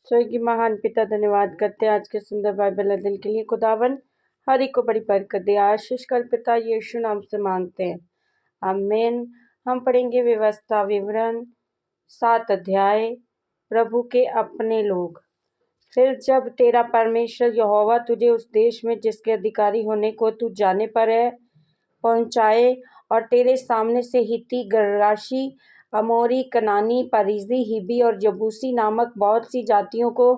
स्वर्गीय महान पिता धन्यवाद करते हैं आज के सुंदर बाइबल अध्ययन के लिए। खुदावन हर एक को बड़ी बरकत दे। आशीष कर पिता यीशु नाम से मांगते हैं, आमीन। हम पढ़ेंगे व्यवस्था विवरण 7 अध्याय, प्रभु के अपने लोग। फिर जब तेरा परमेश्वर यहोवा तुझे उस देश में जिसके अधिकारी होने को तू जाने पर है पहुँचाए, और तेरे सामने से हित्ती, गर्गाशी, अमोरी, कनानी, परिज्जी, हिब्बी और जबूसी नामक बहुत सी जातियों को,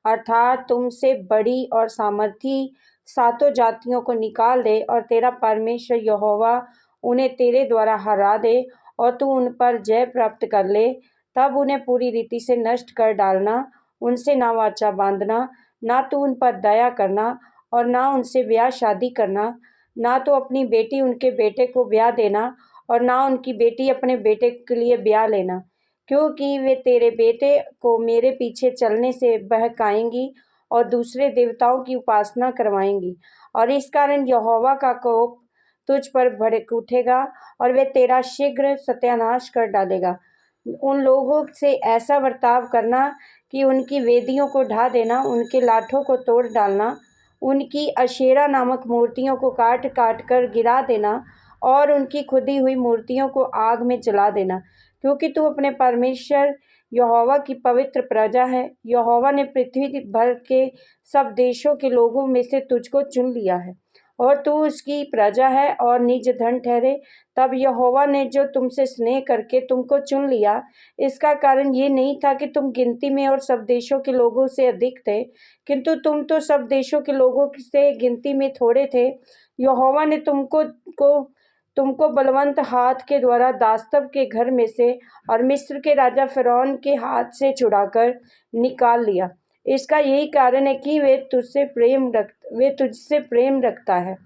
अर्थात तुमसे बड़ी और सामर्थी 7 जातियों को निकाल दे, और तेरा परमेश्वर यहोवा उन्हें तेरे द्वारा हरा दे और तू उन पर जय प्राप्त कर ले, तब उन्हें पूरी रीति से नष्ट कर डालना। उनसे ना वाचा बांधना, ना तो उन पर दया करना और ना उनसे ब्याह शादी करना, ना तो अपनी बेटी उनके बेटे को ब्याह देना और ना उनकी बेटी अपने बेटे के लिए ब्याह लेना, क्योंकि वे तेरे बेटे को मेरे पीछे चलने से बहकाएंगी और दूसरे देवताओं की उपासना करवाएंगी, और इस कारण यहोवा का कोप तुझ पर भड़क उठेगा और वे तेरा शीघ्र सत्यानाश कर डालेगा। उन लोगों से ऐसा बर्ताव करना कि उनकी वेदियों को ढा देना, उनके लाठों को तोड़ डालना, उनकी अशेरा नामक मूर्तियों को काट काट कर गिरा देना और उनकी खुदी हुई मूर्तियों को आग में जला देना, क्योंकि तू अपने परमेश्वर यहोवा की पवित्र प्रजा है। यहोवा ने पृथ्वी भर के सब देशों के लोगों में से तुझको चुन लिया है और तू उसकी प्रजा है और निज धन ठहरे। तब यहोवा ने जो तुमसे स्नेह करके तुमको चुन लिया, इसका कारण ये नहीं था कि तुम गिनती में और सब देशों के लोगों से अधिक थे, किंतु तुम तो सब देशों के लोगों से गिनती में थोड़े थे। यहोवा ने तुमको बलवंत हाथ के द्वारा दास्तव के घर में से और मिस्र के राजा फ़िरौन के हाथ से छुड़ाकर निकाल लिया। इसका यही कारण है कि वे तुझसे प्रेम रखता है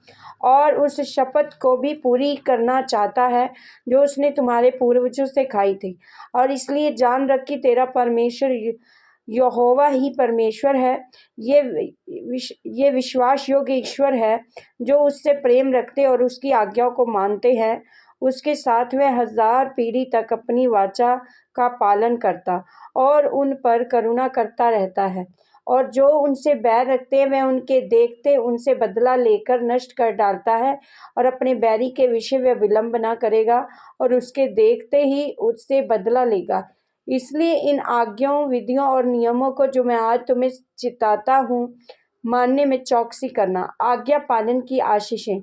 और उस शपथ को भी पूरी करना चाहता है जो उसने तुम्हारे पूर्वजों से खाई थी। और इसलिए जान रख कि तेरा परमेश्वर यहोवा ही परमेश्वर है। ये विश्वास योग्य ईश्वर है जो उससे प्रेम रखते और उसकी आज्ञाओं को मानते हैं। उसके साथ वह 1000 पीढ़ी तक अपनी वाचा का पालन करता और उन पर करुणा करता रहता है, और जो उनसे बैर रखते हैं वह उनके देखते उनसे बदला लेकर नष्ट कर डालता है, और अपने बैरी के विषय वह विलंब न करेगा और उसके देखते ही उससे बदला लेगा। इसलिए इन आज्ञाओं, विधियों और नियमों को जो मैं आज तुम्हें चिताता हूँ, मानने में चौकसी करना। आज्ञा पालन की आशीषें।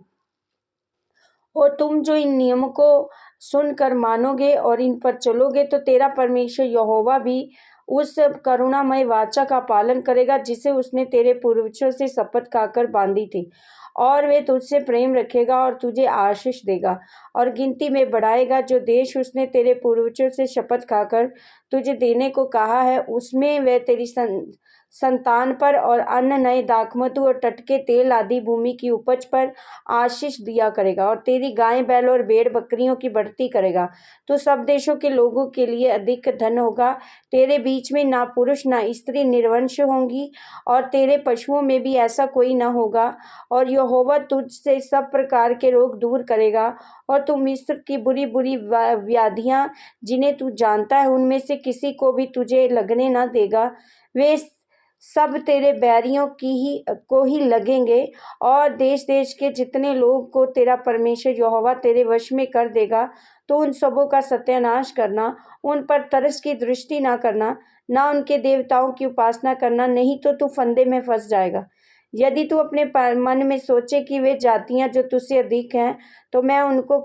और तुम जो इन नियमों को सुनकर मानोगे और इन पर चलोगे, तो तेरा परमेश्वर यहोवा भी उस करुणामय वाचा का पालन करेगा जिसे उसने तेरे पूर्वजों से शपथ खाकर बांधी थी, और वे तुझसे प्रेम रखेगा और तुझे आशीष देगा और गिनती में बढ़ाएगा। जो देश उसने तेरे पूर्वजों से शपथ खाकर तुझे देने को कहा है, उसमें वह तेरी संतान पर और अन्न, नए दाखमधु और टटके तेल आदि भूमि की उपज पर आशीष दिया करेगा, और तेरी गाय, बैल और भेड़ बकरियों की बढ़ती करेगा। तो सब देशों के लोगों के लिए अधिक धन होगा। तेरे बीच में ना पुरुष ना स्त्री निर्वंश होंगी, और तेरे पशुओं में भी ऐसा कोई न होगा। और यहोवा तुझसे सब प्रकार के रोग दूर करेगा, और तू मिस्र की बुरी बुरी व्याधियां जिन्हें तू जानता है, उनमें से किसी को भी तुझे लगने न देगा। वे सब तेरे बैरियों को ही लगेंगे, और देश देश के जितने लोग को तेरा परमेश्वर यहोवा तेरे वश में कर देगा, तो उन सबों का सत्यानाश करना, उन पर तरस की दृष्टि ना करना, ना उनके देवताओं की उपासना करना, नहीं तो तू फंदे में फंस जाएगा। यदि तू अपने मन में सोचे कि वे जातियां जो तुझसे अधिक हैं, तो मैं उनको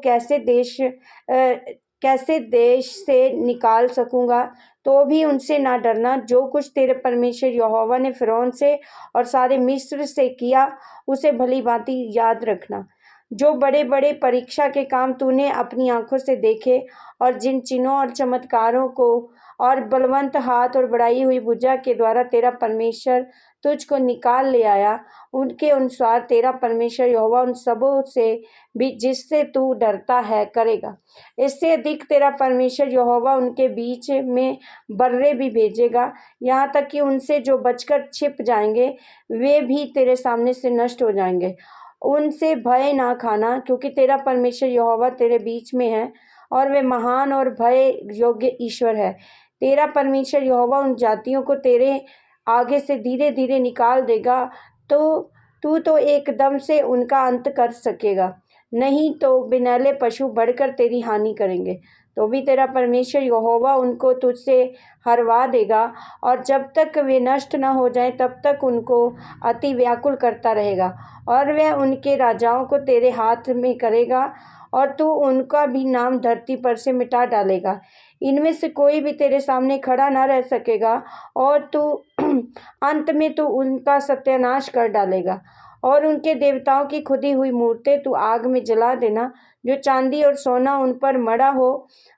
कैसे देश से निकाल सकूंगा, तो भी उनसे ना डरना। जो कुछ तेरे परमेश्वर यहोवा ने फ़िरौन से और सारे मिस्र से किया, उसे भली भांति याद रखना। जो बड़े बड़े परीक्षा के काम तूने अपनी आंखों से देखे, और जिन चिन्हों और चमत्कारों को और बलवंत हाथ और बढ़ाई हुई भुजा के द्वारा तेरा परमेश्वर तुझको निकाल ले आया, उनके अनुसार तेरा परमेश्वर यहोवा उन सबों से भी जिससे तू डरता है करेगा। इससे अधिक तेरा परमेश्वर यहोवा उनके बीच में बर्रे भी भेजेगा, यहाँ तक कि उनसे जो बचकर छिप जाएंगे वे भी तेरे सामने से नष्ट हो जाएंगे। उनसे भय ना खाना, क्योंकि तेरा परमेश्वर यहोवा तेरे बीच में है, और वे महान और भय योग्य ईश्वर है। तेरा परमेश्वर यहोवा उन जातियों को तेरे आगे से धीरे धीरे निकाल देगा तो तू तो एकदम से उनका अंत कर सकेगा, नहीं तो बिनैले पशु बढ़कर तेरी हानि करेंगे। तो भी तेरा परमेश्वर यहोवा उनको तुझसे हरवा देगा, और जब तक वे नष्ट न हो जाएं तब तक उनको अति व्याकुल करता रहेगा, और वह उनके राजाओं को तेरे हाथ में करेगा, और तू उनका भी नाम धरती पर से मिटा डालेगा। इनमें से कोई भी तेरे सामने खड़ा न रह सकेगा, और तू अंत में तू उनका सत्यानाश कर डालेगा। और उनके देवताओं की खुदी हुई मूर्तें तू आग में जला देना। जो चांदी और सोना उन पर मड़ा हो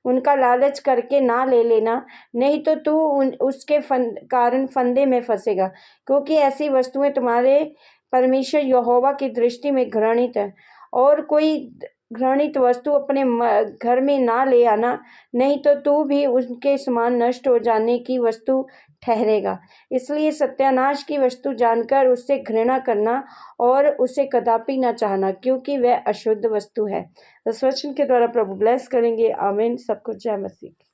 उनका लालच करके ना ले लेना, नहीं तो तू उसके कारण फंदे में फंसेगा, क्योंकि ऐसी वस्तुएं तुम्हारे परमेश्वर यहोवा की दृष्टि में घृणित है। और कोई घृणित वस्तु अपने घर में ना ले आना, नहीं तो तू भी उनके समान नष्ट हो जाने की वस्तु ठहरेगा। इसलिए सत्यानाश की वस्तु जानकर उससे घृणा करना और उसे कदापि न चाहना, क्योंकि वह अशुद्ध वस्तु है। इस वचन के द्वारा प्रभु ब्लेस करेंगे। आमीन। सबको जय मसीह।